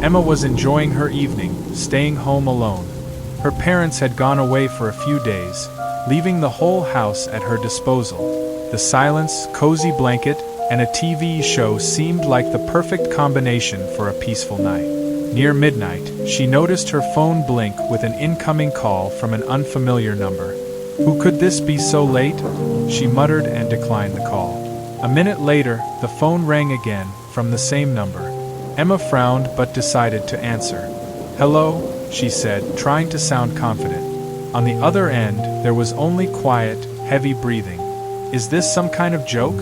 Emma was enjoying her evening, staying home alone. Her parents had gone away for a few days, leaving the whole house at her disposal. The silence, cozy blanket, and a TV show seemed like the perfect combination for a peaceful night. Near midnight, she noticed her phone blink with an incoming call from an unfamiliar number. Who could this be so late? She muttered and declined the call. A minute later, the phone rang again, from the same number. Emma frowned but decided to answer. "Hello," she said, trying to sound confident. On the other end, there was only quiet, heavy breathing. "Is this some kind of joke?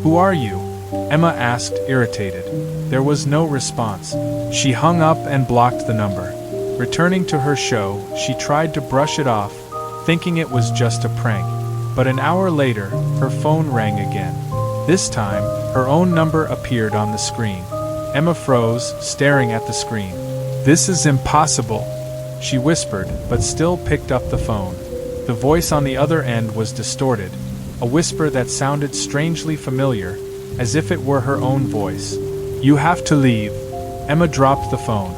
Who are you?" Emma asked, irritated. There was no response. She hung up and blocked the number. Returning to her show, she tried to brush it off, thinking it was just a prank. But an hour later, her phone rang again. This time, her own number appeared on the screen. Emma froze, staring at the screen. "This is impossible," she whispered, but still picked up the phone. The voice on the other end was distorted, a whisper that sounded strangely familiar, as if it were her own voice. "You have to leave." Emma dropped the phone.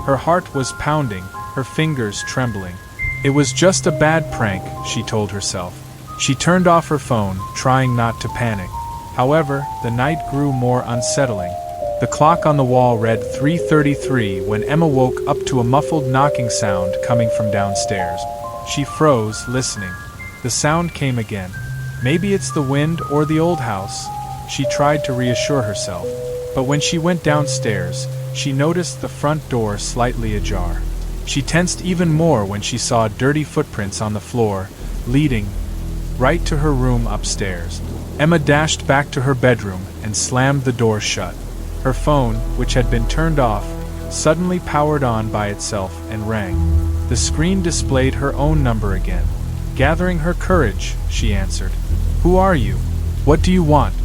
Her heart was pounding, her fingers trembling. It was just a bad prank, she told herself. She turned off her phone, trying not to panic. However, the night grew more unsettling. The clock on the wall read 3:33 when Emma woke up to a muffled knocking sound coming from downstairs. She froze, listening. The sound came again. Maybe it's the wind or the old house, she tried to reassure herself. But when she went downstairs, she noticed the front door slightly ajar. She tensed even more when she saw dirty footprints on the floor, leading right to her room upstairs. Emma dashed back to her bedroom and slammed the door shut. Her phone, which had been turned off, suddenly powered on by itself and rang. The screen displayed her own number again. Gathering her courage, she answered. "Who are you? What do you want?"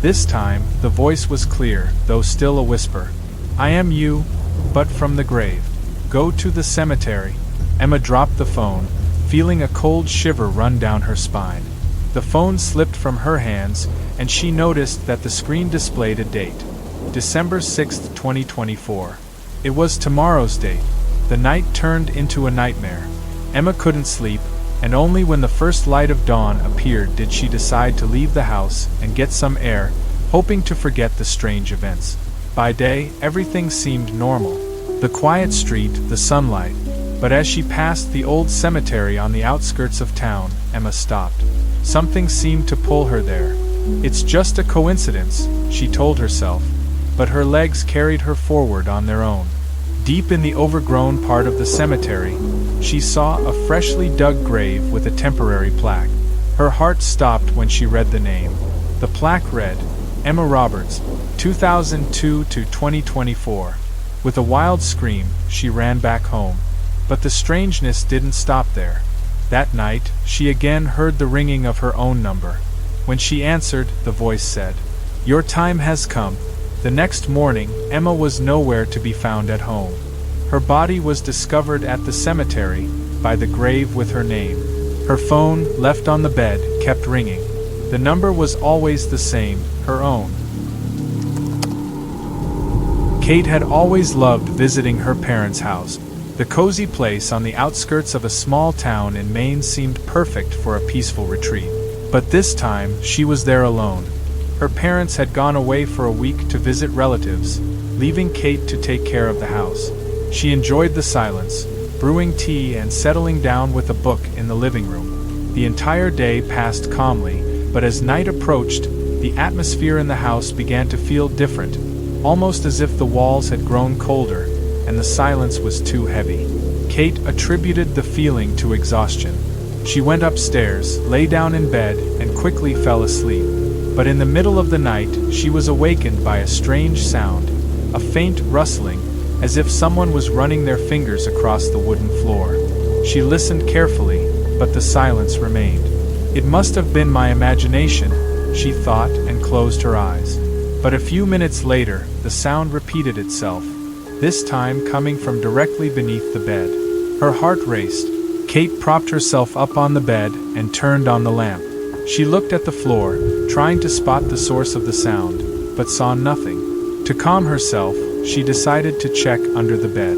This time, the voice was clear, though still a whisper. "I am you, but from the grave. Go to the cemetery." Emma dropped the phone, feeling a cold shiver run down her spine. The phone slipped from her hands, and she noticed that the screen displayed a date. December 6th, 2024. It was tomorrow's date. The night turned into a nightmare. Emma couldn't sleep, and only when the first light of dawn appeared did she decide to leave the house and get some air, hoping to forget the strange events. By day, everything seemed normal. The quiet street, the sunlight. But as she passed the old cemetery on the outskirts of town, Emma stopped. Something seemed to pull her there. "It's just a coincidence," she told herself, but her legs carried her forward on their own. Deep in the overgrown part of the cemetery, she saw a freshly dug grave with a temporary plaque. Her heart stopped when she read the name. The plaque read, Emma Roberts, 2002 to 2024. With a wild scream, she ran back home. But the strangeness didn't stop there. That night, she again heard the ringing of her own number. When she answered, the voice said, "Your time has come." The next morning, Emma was nowhere to be found at home. Her body was discovered at the cemetery, by the grave with her name. Her phone, left on the bed, kept ringing. The number was always the same, her own. Kate had always loved visiting her parents' house. The cozy place on the outskirts of a small town in Maine seemed perfect for a peaceful retreat. But this time, she was there alone. Her parents had gone away for a week to visit relatives, leaving Kate to take care of the house. She enjoyed the silence, brewing tea and settling down with a book in the living room. The entire day passed calmly, but as night approached, the atmosphere in the house began to feel different, almost as if the walls had grown colder, and the silence was too heavy. Kate attributed the feeling to exhaustion. She went upstairs, lay down in bed, and quickly fell asleep. But in the middle of the night, she was awakened by a strange sound, a faint rustling, as if someone was running their fingers across the wooden floor. She listened carefully, but the silence remained. It must have been my imagination, she thought, and closed her eyes. But a few minutes later, the sound repeated itself, this time coming from directly beneath the bed. Her heart raced. Kate propped herself up on the bed and turned on the lamp. She looked at the floor, trying to spot the source of the sound, but saw nothing. To calm herself, she decided to check under the bed.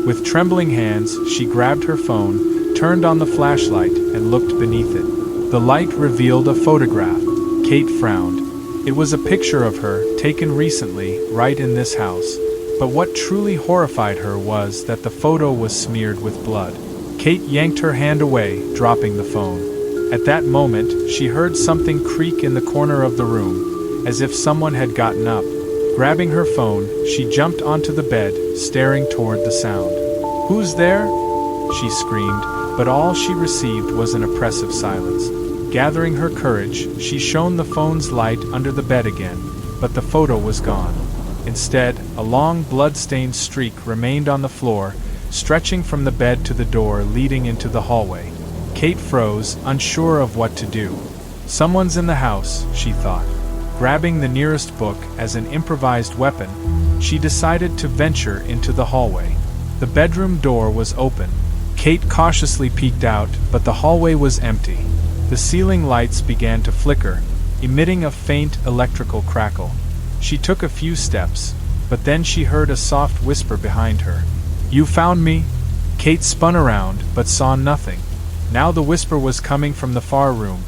With trembling hands, she grabbed her phone, turned on the flashlight, and looked beneath it. The light revealed a photograph. Kate frowned. It was a picture of her, taken recently, right in this house. But what truly horrified her was that the photo was smeared with blood. Kate yanked her hand away, dropping the phone. At that moment, she heard something creak in the corner of the room, as if someone had gotten up. Grabbing her phone, she jumped onto the bed, staring toward the sound. "Who's there?" she screamed, but all she received was an oppressive silence. Gathering her courage, she shone the phone's light under the bed again, but the photo was gone. Instead, a long blood-stained streak remained on the floor, stretching from the bed to the door leading into the hallway. Kate froze, unsure of what to do. "Someone's in the house," she thought. Grabbing the nearest book as an improvised weapon, she decided to venture into the hallway. The bedroom door was open. Kate cautiously peeked out, but the hallway was empty. The ceiling lights began to flicker, emitting a faint electrical crackle. She took a few steps, but then she heard a soft whisper behind her. "You found me?" Kate spun around, but saw nothing. Now the whisper was coming from the far room,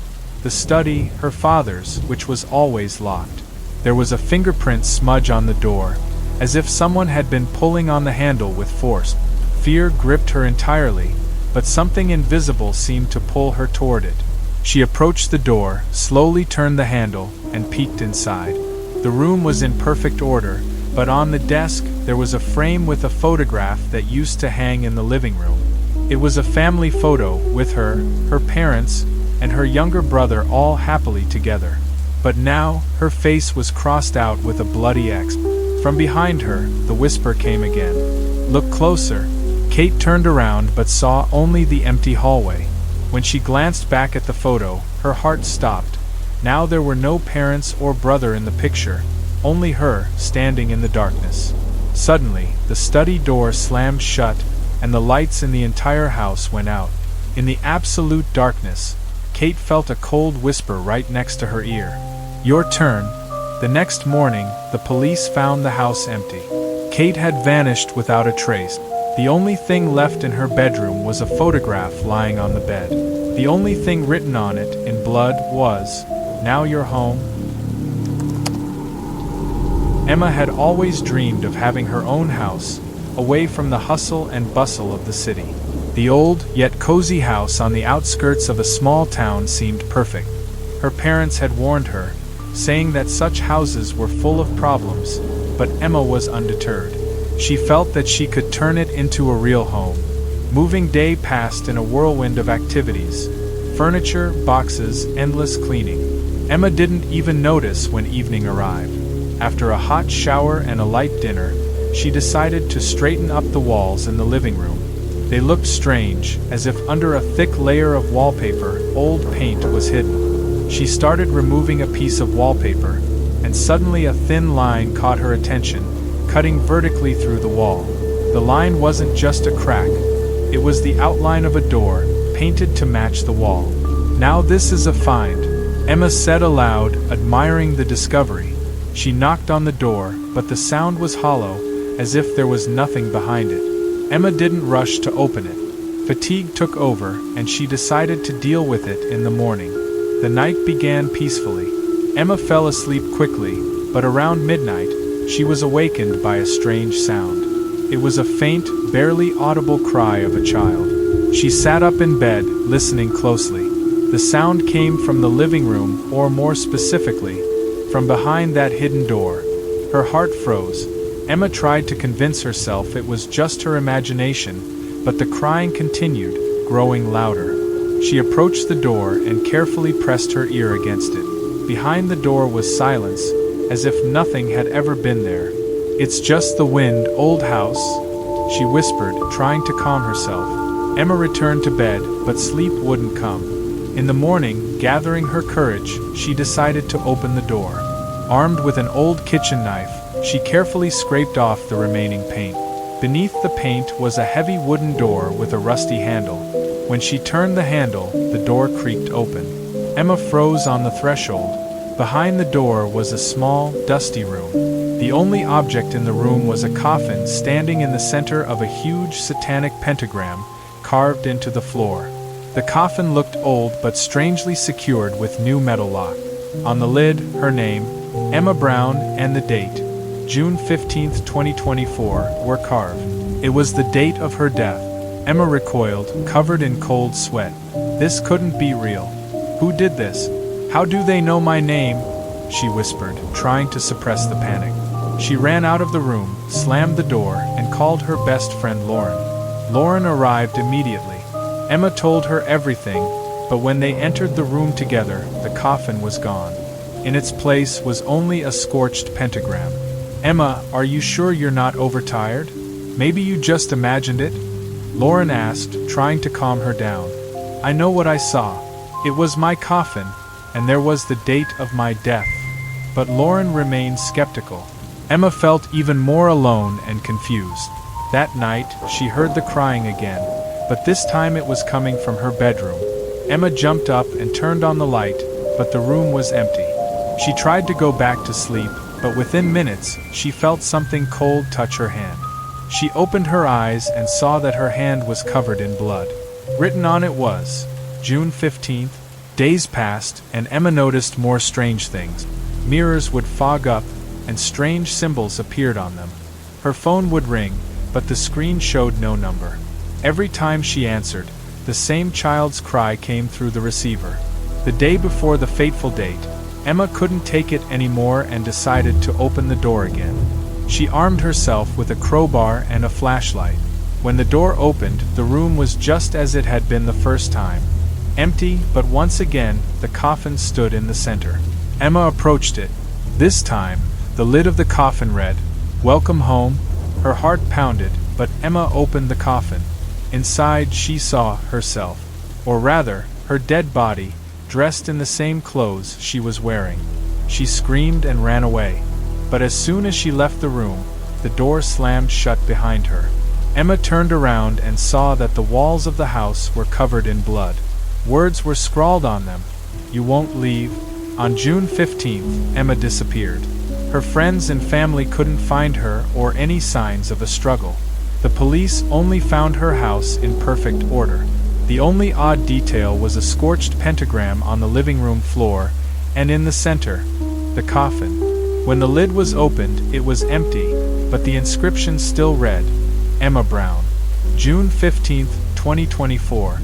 the study, her father's, which was always locked. There was a fingerprint smudge on the door, as if someone had been pulling on the handle with force. Fear gripped her entirely, but something invisible seemed to pull her toward it. She approached the door, slowly turned the handle, and peeked inside. The room was in perfect order, but on the desk there was a frame with a photograph that used to hang in the living room. It was a family photo, with her parents, and her younger brother all happily together. But now, her face was crossed out with a bloody X. From behind her, the whisper came again. "Look closer." Kate turned around but saw only the empty hallway. When she glanced back at the photo, her heart stopped. Now there were no parents or brother in the picture, only her, standing in the darkness. Suddenly, the study door slammed shut, and the lights in the entire house went out. In the absolute darkness, Kate felt a cold whisper right next to her ear. "Your turn." The next morning, the police found the house empty. Kate had vanished without a trace. The only thing left in her bedroom was a photograph lying on the bed. The only thing written on it, in blood, was, "Now you're home." Emma had always dreamed of having her own house, away from the hustle and bustle of the city. The old, yet cozy house on the outskirts of a small town seemed perfect. Her parents had warned her, saying that such houses were full of problems, but Emma was undeterred. She felt that she could turn it into a real home. Moving day passed in a whirlwind of activities. Furniture, boxes, endless cleaning. Emma didn't even notice when evening arrived. After a hot shower and a light dinner, she decided to straighten up the walls in the living room. They looked strange, as if under a thick layer of wallpaper, old paint was hidden. She started removing a piece of wallpaper, and suddenly a thin line caught her attention, cutting vertically through the wall. The line wasn't just a crack, it was the outline of a door, painted to match the wall. "Now this is a find," Emma said aloud, admiring the discovery. She knocked on the door, but the sound was hollow, as if there was nothing behind it. Emma didn't rush to open it. Fatigue took over, and she decided to deal with it in the morning. The night began peacefully. Emma fell asleep quickly, but around midnight, she was awakened by a strange sound. It was a faint, barely audible cry of a child. She sat up in bed, listening closely. The sound came from the living room, or more specifically, from behind that hidden door. Her heart froze. Emma tried to convince herself it was just her imagination, but the crying continued, growing louder. She approached the door and carefully pressed her ear against it. Behind the door was silence, as if nothing had ever been there. "It's just the wind, old house," she whispered, trying to calm herself. Emma returned to bed, but sleep wouldn't come. In the morning, gathering her courage, she decided to open the door. Armed with an old kitchen knife, she carefully scraped off the remaining paint. Beneath the paint was a heavy wooden door with a rusty handle. When she turned the handle, the door creaked open. Emma froze on the threshold. Behind the door was a small, dusty room. The The only object in the room was a coffin standing in the center of a huge satanic pentagram carved into the floor. The coffin looked old but strangely secured with new metal lock. On the lid, her name, Emma Brown, and the date, June 15, 2024, were carved. It was the date of her death. Emma recoiled, covered in cold sweat. This couldn't be real. Who did this? How do they know my name? She whispered, trying to suppress the panic. She ran out of the room, slammed the door, and called her best friend Lauren. Lauren arrived immediately. Emma told her everything, but when they entered the room together, the coffin was gone. In its place was only a scorched pentagram. Emma, are you sure you're not overtired? Maybe you just imagined it? Lauren asked, trying to calm her down. I know what I saw. It was my coffin, and there was the date of my death. But Lauren remained skeptical. Emma felt even more alone and confused. That night, she heard the crying again, but this time it was coming from her bedroom. Emma jumped up and turned on the light, but the room was empty. She tried to go back to sleep, but within minutes, she felt something cold touch her hand. She opened her eyes and saw that her hand was covered in blood. Written on it was, June 15th. Days passed, and Emma noticed more strange things. Mirrors would fog up, and strange symbols appeared on them. Her phone would ring, but the screen showed no number. Every time she answered, the same child's cry came through the receiver. The day before the fateful date, Emma couldn't take it anymore and decided to open the door again. She armed herself with a crowbar and a flashlight. When the door opened, the room was just as it had been the first time. Empty, but once again, the coffin stood in the center. Emma approached it. This time, the lid of the coffin read, "Welcome home." Her heart pounded, but Emma opened the coffin. Inside, she saw herself, or rather, her dead body, dressed in the same clothes she was wearing. She screamed and ran away. But as soon as she left the room, the door slammed shut behind her. Emma turned around and saw that the walls of the house were covered in blood. Words were scrawled on them. "You won't leave." On June 15th, Emma disappeared. Her friends and family couldn't find her or any signs of a struggle. The police only found her house in perfect order. The only odd detail was a scorched pentagram on the living room floor, and in the center, the coffin. When the lid was opened, it was empty, but the inscription still read, Emma Brown. June 15th, 2024.